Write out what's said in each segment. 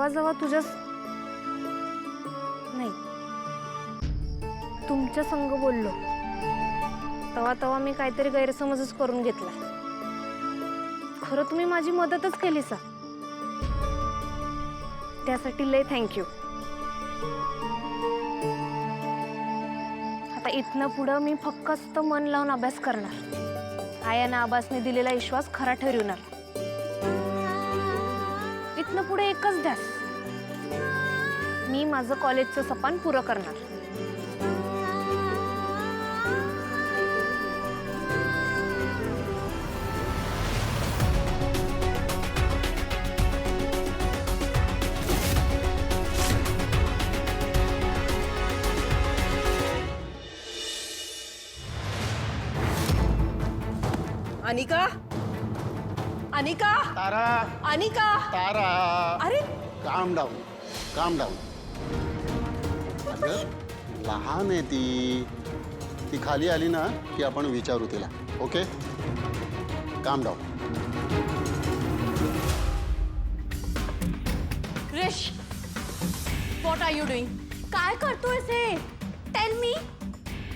जेव्हा तुझ्या नाही तुमच्या संग बोललो तेव्हा मी काहीतरी गैरसमजच करून घेतला. खरं तुम्ही माझी मदतच केली सा, त्यासाठी लय थँक्यू. आता इथनं पुढं मी फक्त मन लावून अभ्यास करणार. आयानं आबासने दिलेला विश्वास खरा ठरवणार. इथनं पुढे एकच ध्यास, मी माझं कॉलेजचं सपान पुरं करणार. अनिका, अनिका, तारा, अनिका, तारा. अरे काम डाऊन, काम डाऊन. अगं लहान आहे ती खाली आली ना की आपण विचारू तिला. Okay, calm down. Krish, what are you doing? काय करतोयस हे? Tell me.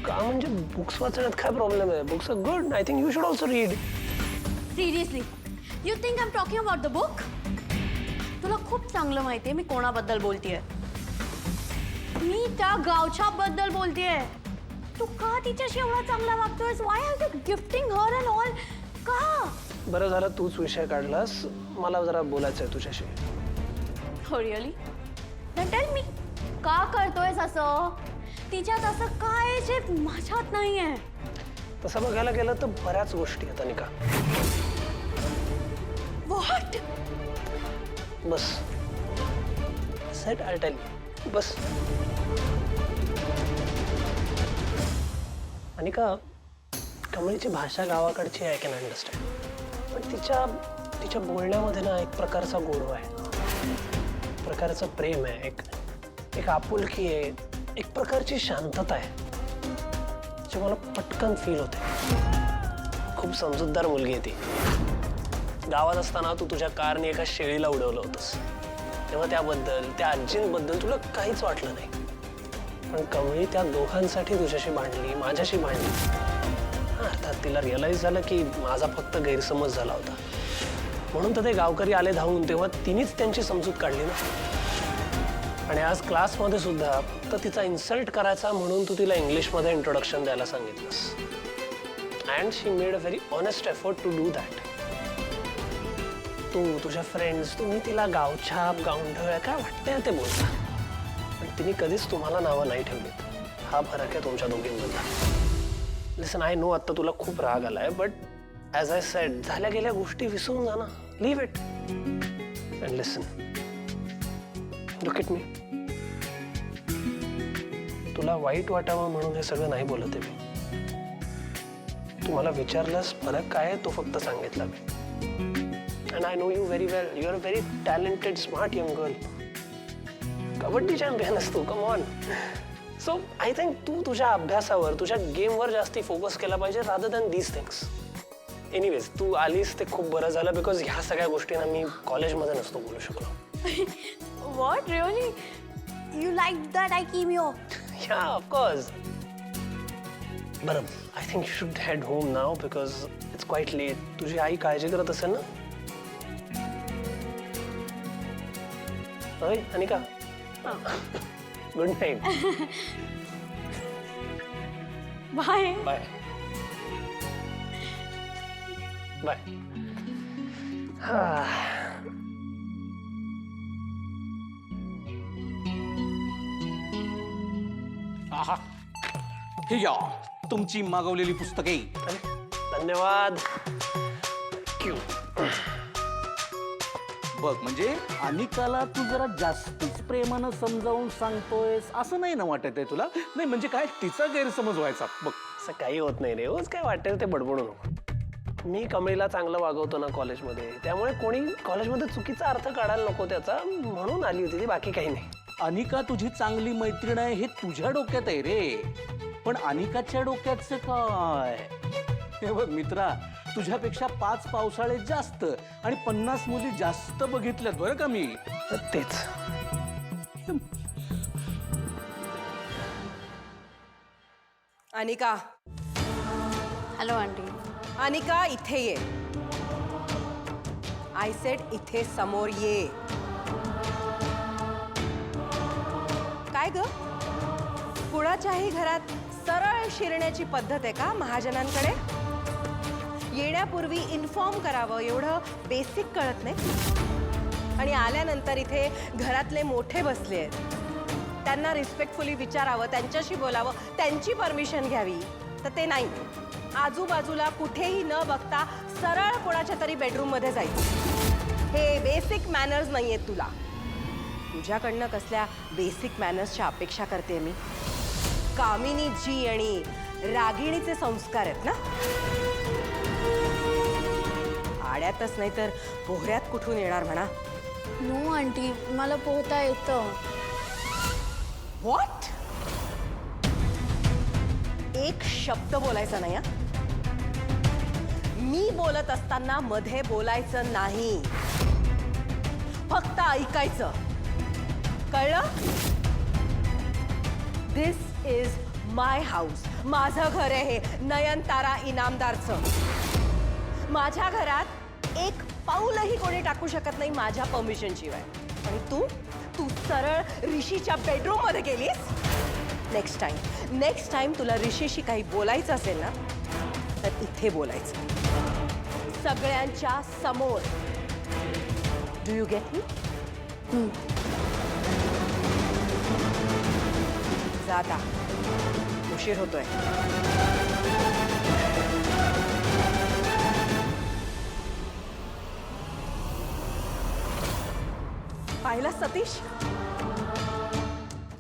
का म्हणजे बुक्स वाचण्यात काय प्रॉब्लेम आहे? Books are good. I think you should also read. Seriously, you think I am talking about the book? तुला खूप चांगलं माहिती आहे मी कोणाबद्दल बोलतेय. मी त्या गावच्या बद्दल बोलतेय. तू का तिच्याशी एवढा चांगला वागतोयस? Why are you gifting her and all? का? बरं झालं तूच विषय काढलास. मला जरा बोलायचं आहे तुझ्याशी. हो रिअली? देन टेल मी, का करतोयस असं? तिच्यात असं काय जे माझ्यात नाहीये? तसं बघायला गेलं तर बऱ्याच गोष्टी आहेत अनिका. व्हॉट? बस सेट आय टेल यू. बस अनिका, कमळीची भाषा गावाकडची आहे, कॅन अंडरस्टँड. पण तिच्या बोलण्यामध्ये ना एक प्रकारचा गोडवा आहे, एक प्रकारचं प्रेम आहे, एक आपुलकी आहे, एक प्रकारची शांतता आहे जी मला पटकन फील होते. खूप समजूतदार मुलगी आहे ती. गावात असताना तू तुझ्या कारने एका शेळीला उडवलं होतंस तेव्हा त्याबद्दल, त्या आजींबद्दल तुला काहीच वाटलं नाही. पण कमळी त्या दोघांसाठी तुझ्याशी भांडली, माझ्याशी भांडली. अर्थात तिला रिअलाइज झालं की माझा फक्त गैरसमज झाला होता, म्हणून तर ते गावकरी आले धावून, तेव्हा तिनेच त्यांची समजूत काढली ना. आणि आज क्लासमध्ये सुद्धा तर तिचा इन्सल्ट करायचा म्हणून तू तिला इंग्लिशमध्ये इंट्रोडक्शन द्यायला सांगितलंस. And she made a very honest effort to do that. तू, तुझ्या फ्रेंड्स, तुम्ही तिला गावछाप, गावंढळ काय वाटतंय ते बोलता, पण तिने कधीच तुम्हाला नावं नाही ठेवलीत. हा फरक आहे तुमच्या दोघींमधला. लिसन, आय नो आत्ता तुला खूप राग आलाय, बट ॲज आय सेड, झाल्या गेल्या गोष्टी विसरून जा ना. Leave it and listen. Look at me. तुला वाईट वाटावं म्हणून हे सगळं नाही बोलत आहे मी. तू मला विचारलंस फरक काय आहे तो फक्त सांगितला मी. And I know you very well. You are a very talented, smart young girl. Kabaddi champion असतो, come on. So I think तू तुझ्या अभ्यासावर, तुझ्या गेमवर जास्ती फोकस केला पाहिजे rather than these things. Anyways, तू आलीस ते खूप बरं झालं, बिकॉज ह्या सगळ्या गोष्टींना मी कॉलेजमध्ये नसतो बोलू शकलो. What, really? You liked that I came here? Yeah, of course. But I think you should head home now because it's quite late. तुझी आई काळजी करत असेल ना? होय, Anika? Good night. Bye. Bye. Bye. आहा, हे घ्या तुमची मागवलेली पुस्तके. धन्यवाद. क्यू. बघ, म्हणजे अनिकाला तू जरा जास्तीच प्रेमानं समजावून सांगतोयस असं नाही ना वाटत आहे तुला? नाही म्हणजे काय तिचा गैरसमज व्हायचा. बघ, असं काही होत नाही रे. रोज काय वाटेल ते बडबडू नको. मी कमळीला चांगलं वागवतो ना कॉलेजमध्ये, त्यामुळे कोणी कॉलेजमध्ये चुकीचा अर्थ काढायला नको त्याचा, म्हणून आली होती ती, बाकी काही नाही. अनिका तुझी चांगली मैत्रीण आहे हे तुझ्या डोक्यात आहे रे, पण अनिकाच्या डोक्याचं काय? हे बघ मित्रा, तुझ्यापेक्षा 5 पावसाळे जास्त आणि 50 मुली जास्त बघितल्यात बरं का मी. तेच अनिका, हॅलो आंटी. अनिका इथे ये. आय सेड इथे समोर ये. काय ग, कुणाच्याही घरात सरळ शिरण्याची पद्धत आहे का महाजनांकडे? येण्यापूर्वी इन्फॉर्म करावं एवढं बेसिक कळत नाही? आणि आल्यानंतर इथे घरातले मोठे बसले आहेत, त्यांना रिस्पेक्टफुली विचारावं, त्यांच्याशी बोलावं, त्यांची परमिशन घ्यावी, तर ते नाही. आजूबाजूला कुठेही न बघता सरळ कोणाच्या तरी बेडरूममध्ये जायचं. हे बेसिक मॅनर्स नाही आहेत तुला. तुझ्याकडनं कसल्या बेसिक मॅनर्सच्या अपेक्षा करते मी? कामिनी जी आणि रागिणीचे संस्कार आहेत ना? आड्यातच नाही तर पोहऱ्यात कुठून येणार म्हणा. नो आंटी, मला पोहता येतं. व्हॉट? एक शब्द बोलायचा नाही हा? मी बोलत असताना मध्ये बोलायचं नाही, फक्त ऐकायचं. कळलं? दिस इज माय हाऊस. माझं घर आहे हे, नयनतारा इनामदारचं. माझ्या घरात एक पाऊलही कोणी टाकू शकत नाही माझ्या परमिशन शिवाय. आणि तू सरळ ऋषीच्या बेडरूम मध्ये गेलीस. नेक्स्ट टाइम तुला ऋषीशी काही बोलायचं असेल ना, तर इथे बोलायचं, सगळ्यांच्या समोर. Do you get me? जाता उशीर होतोय. पाहिलं सतीश,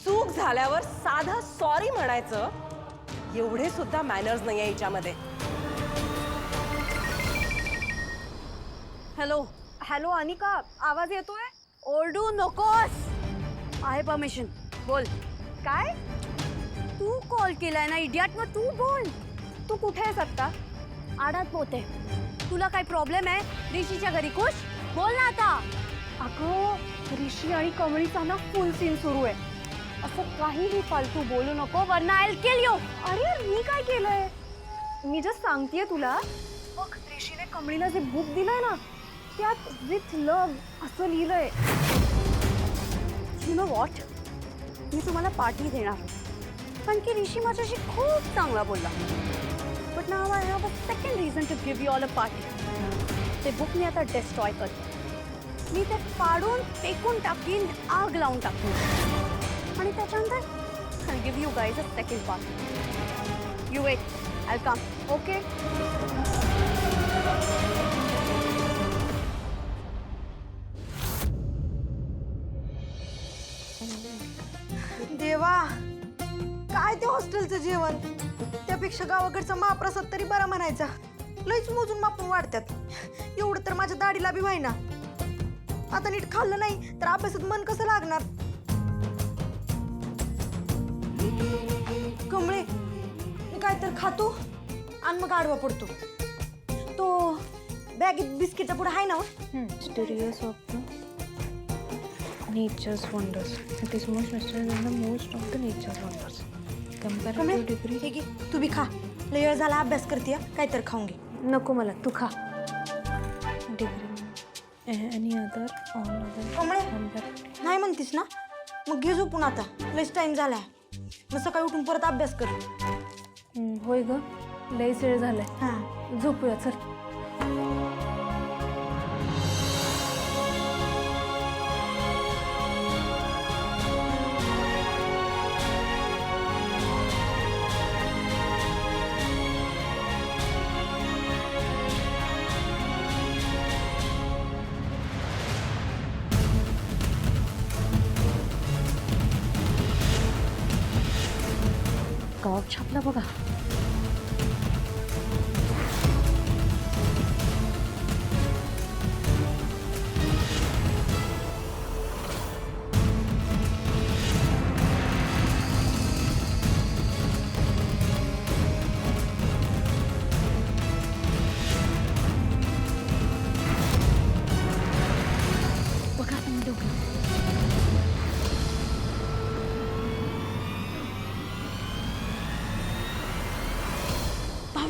चूक झाल्यावर साधा सॉरी म्हणायचं एवढे सुद्धा मॅनर्स नाहीये हिच्यामध्ये. हॅलो हॅलो अनिका, आवाज येतोय? ओरडू नकोस. आहे परमिशन. बोल. काय? तू कॉल केलाय ना इडियट, मग तू बोल. तू कुठे आहेस आत्ता? आडात पोहते. तुला काय प्रॉब्लेम आहे? ऋषीच्या घरी खुश? बोल ना आता. अगं, ऋषी आणि कमळीचा ना फुल सीन सुरू आहे. असं काहीही फालतू बोलू नको, Verna I will kill you. अरे मी काय केलंय? मी जस्ट सांगतेय तुला. बघ, ऋषीने कमळीला जे बुक दिलंय ना, त्यात विथ लव्ह असं लिहिलंय. यू नो व्हॉट, मी तुम्हाला पार्टी देणार, कारण की ऋषी माझ्याशी खूप चांगला बोलला. But now I have a second reason to give you all a party. ते बुक मी आता डिस्ट्रॉय करते. मी ते फाडून फेकून टाकीन, आग लावून टाकून, आणि त्याच्यानंतर I give you guys a second party. You wait, I come. Okay. देवा, काय ते हॉस्टेलचं जेवण, त्यापेक्षा गावाकडचा महाप्रसाद तरी बरा म्हणायचा. लईच मोजून मापून वाढतात. एवढं तर माझ्या दाढीला बी व्हायना. आता नीट खाल्लं नाही तर अभ्यासात मन कसं लागणार? कमळे, मी काय तर खातो आणि मग आडवा पडतो. तो बॅगेत बिस्किटचा पुढे आहे ना? Mysterious of the nature's wonders. It is most mysterious than the most of the nature's wonders. कमळे, Comparative degree. हे घे, तू बी खा. लय वेळ झाला अभ्यास करते, काय तर खाऊन घे. नको मला, तू खा. Degree. Any other, all other. कमळे, Comparative. नाही म्हणतीस ना? मग घे झोपून आता. लयच टाइम झालाय. मग सकाळी उठून परत अभ्यास कर. होय ग, लयच वेळ झालाय. हां. झोपूया, चल. गावात छापला बघा. बघा तुम्ही दोघं.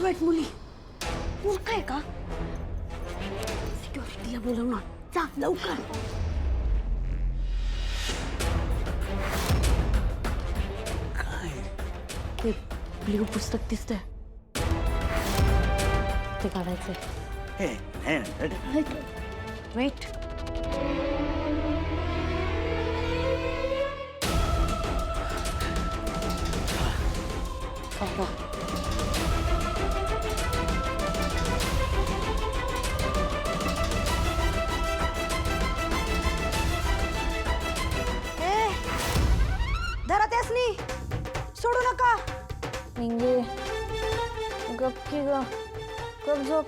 वाईट मुली मूर्ख आहे का? सिक्युरिटीला बोलवणार, जा लवकर. ते ब्ल्यू पुस्तक दिसतंय, ते काढायचंय. वेट. ए धरा त्यासनी, सोडू नका. मिंगे गप की ग, गप झोप.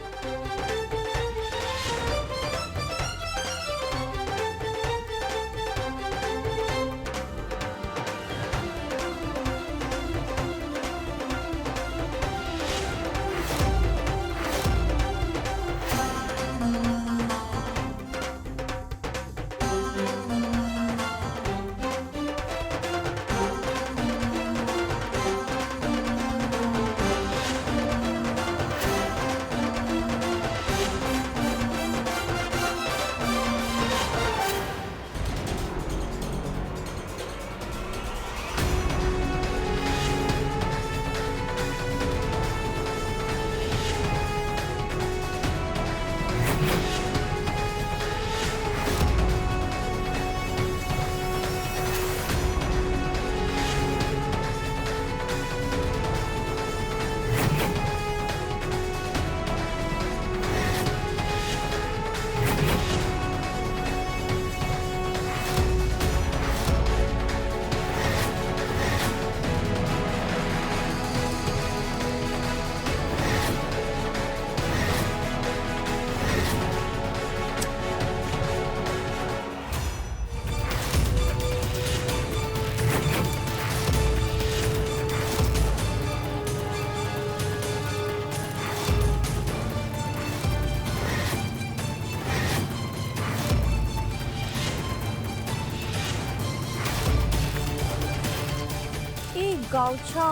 गावच्या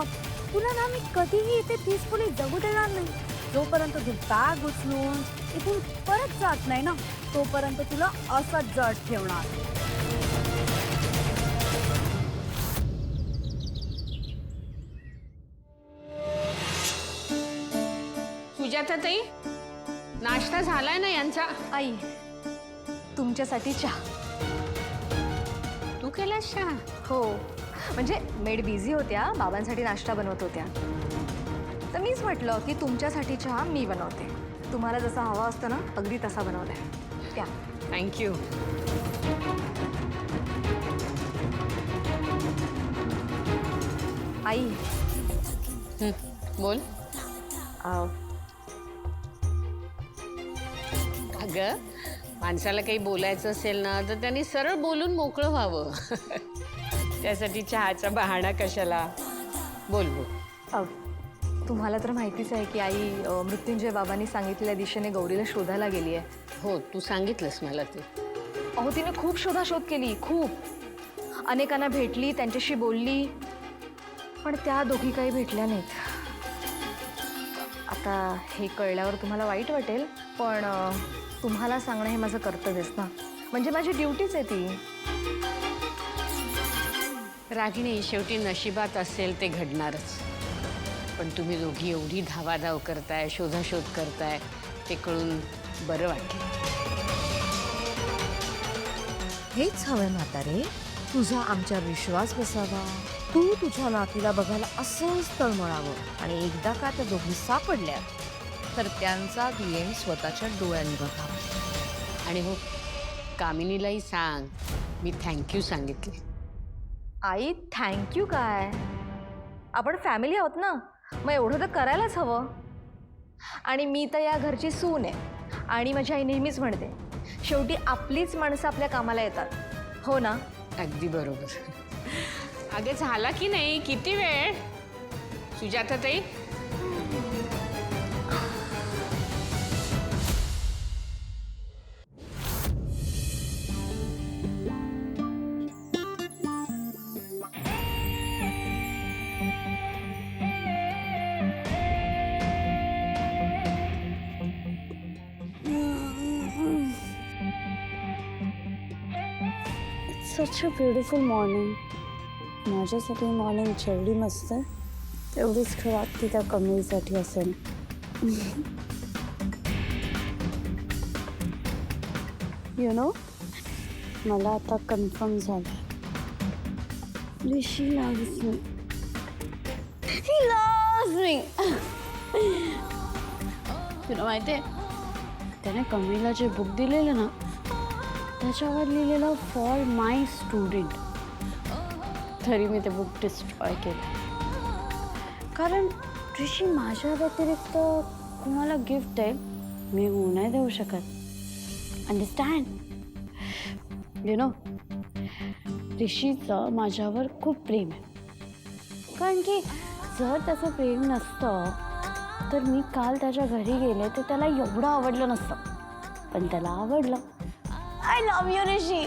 तुला ना मी कधीही इथे पीसफुली जगू देणार नाही. जोपर्यंत तू बॅग उचलून इथून परत जात नाही ना, तोपर्यंत तुला असंच जड ठेवणार. सुजाताताई, नाश्ता झालाय ना यांचा? आई तुमच्यासाठी चहा. तू केलास चहा? हो, म्हणजे मेड बिझी होत्या, बाबांसाठी नाश्ता बनवत होत्या, तर मीच म्हटलं की तुमच्यासाठी चहा मी बनवते. तुम्हाला जसा हवा असतो ना अगदी तसा बनवलाय. त्या थँक्यू. आई बोल. अं, अगं, माणसाला काही बोलायचं असेल ना तर त्यांनी सरळ बोलून मोकळं व्हावं. त्यासाठी चहाचा बहाणा कशाला? बोल बोल. तुम्हाला तर माहितीच आहे की आई मृत्युंजय बाबांनी सांगितलेल्या दिशेने गौरीला शोधायला गेली आहे. हो, तू सांगितलंस मला ते. अहो तिने खूप शोधाशोध केली, खूप. अनेकांना भेटली, त्यांच्याशी बोलली, पण त्या दोघी काही भेटल्या नाहीत. आता हे कळल्यावर तुम्हाला वाईट वाटेल, पण तुम्हाला सांगणं हे माझं कर्तव्यच ना, म्हणजे माझी ड्युटीच आहे ती. रागिणी, शेवटी नशिबात असेल ते घडणारच. पण तुम्ही दोघी एवढी धावाधाव करताय, शोधाशोध करताय, ते कळून बरं वाटलं. हेच हवंय म्हातारे, तुझा आमच्यावर विश्वास बसावा. तू तुझ्या नातीला बघायला असंच तळमळावं आणि एकदा का त्या दोघी सापडल्या तर त्यांचा एंड स्वतःच्या डोळ्यांनी बघावा. आणि हो, कामिनीलाही सांग मी थँक्यू सांगितले. आई थँक्यू काय, आपण फॅमिली आहोत ना, मग एवढं तर करायलाच हवं. आणि मी तर या घरची सून आहे, आणि माझी आई नेहमीच म्हणते शेवटी आपलीच माणसं आपल्या कामाला येतात. हो ना? अगदी बरोबर. अगं, झाला की नाही? किती वेळ? सुजाताताई, सच अ ब्युटिफुल मॉर्निंग. माझ्यासाठी मॉर्निंग जेवढी मस्त आहे तेवढीच खराब ती त्या कमळीसाठी असेल. यु नो, मला आता कन्फर्म झालं, ऋषी loves me. He loves me. तुला माहिती आहे, त्याने कमळीला जे बुक दिलेलं ना त्याच्यावर लिहिलेलं फॉर माय स्टुडंट, तरी मी ते बुक डिस्ट्रॉय केलं. कारण ऋषी माझ्या व्यतिरिक्त कोणाला गिफ्ट आहे मी होऊ नाही देऊ शकत. अंडरस्टँड? यु नो, ऋषीचं माझ्यावर खूप प्रेम आहे. कारण की जर त्याचं प्रेम नसतं तर मी काल त्याच्या घरी गेले तर त्याला एवढं आवडलं नसतं, पण त्याला आवडलं. I love you Rishi.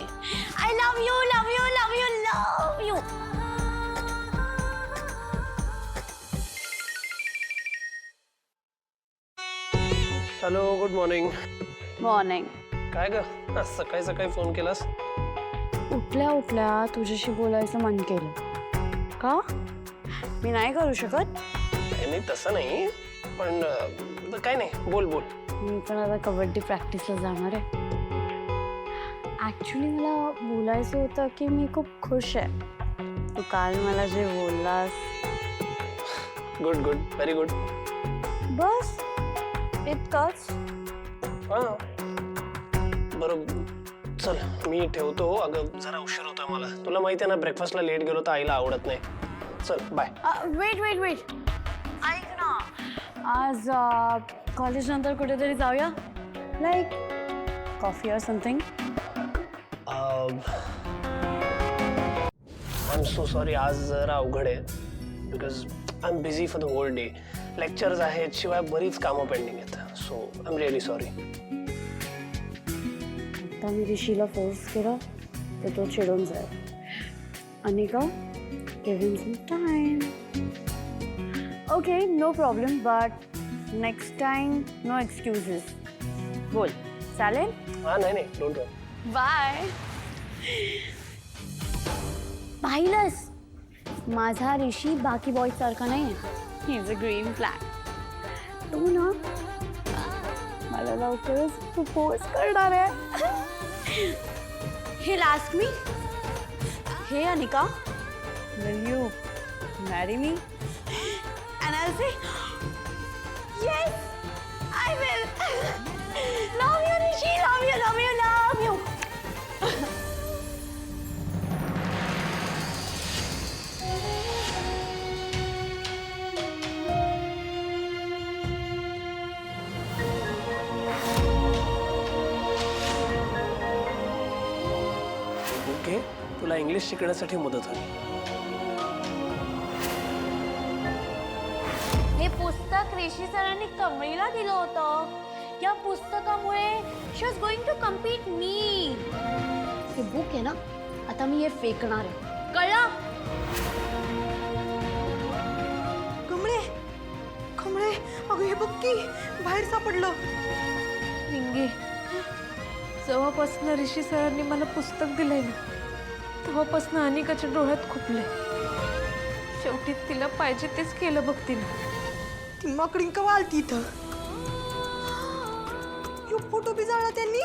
I love you, love you, love you, love you. Hello, good morning. Morning. काय ग, आज सकाळी सकाळी फोन केलास? उठल्या उठल्या तुझ्याशी बोलायचं मन केलं. का? मी नाही करू शकत? नाही तसं नाही, पण काय नाही, बोल बोल. मी पण आता कबड्डी प्रॅक्टिसला जाणार आहे. ॲक्च्युली मला बोलायचं होतं की मी खूप खुश आहे. तू काल मला जे बोललास. Good good, very good. बस इतकंच. हां बरं, चल मी ठेवतो. अगं जरा उशीर होतोय मला, तुला माहिती आहे ना, ब्रेकफास्टला लेट गेलो तर आईला आवडत नाही. चल बाय. वेट वेट वेट, ऐक ना, आज कॉलेज नंतर कुठेतरी जाऊया, like coffee or something. I am so sorry, आज जरा अवघड आहे because I am busy for the whole day. Lectures आहेत, शिवाय बरीच कामं पेंडिंग आहेत. So I am really sorry. आता मी ऋषीला फोर्स केला तर तो चिडून जाईल. Anika, give him some time. Okay, no problem, but next time no excuses. बोल, चालेल? हां नाही डोंट वरी. बाय. पाहिलंस, माझा ऋषी बाकी बॉय सारखा नाही आहे. He is a green flag. तू ना मला लवकरच प्रपोज करणार आहे. हे लास्ट मी. हे Anika, will you marry me? And I'll say, yes, I will. Love you, Rishi. Love you, love you, love you. Okay, तुला इंग्लिश शिकण्यासाठी मदत हवी. हे पुस्तक ऋषी सरांनी कमळीला दिलं होतं. या पुस्तकामुळे शी वॉज गोइंग टू कम्पीट मी. हे बुक आहे ना, आता मी हे फेकणार आहे, कळलं? कमळे, कमळे, अगं हे बघ की बाहेर सापडलं. रिंगे, जेव्हापासून ऋषी सरांनी मला पुस्तक दिलंय ना तेव्हापासून अनिकाच्या डोळ्यात खुपले. शेवटी तिला पाहिजे तेच केलं बघ तिने. ती माकडी कवा आलती इथं? यो फोटो बी जाळला त्यांनी.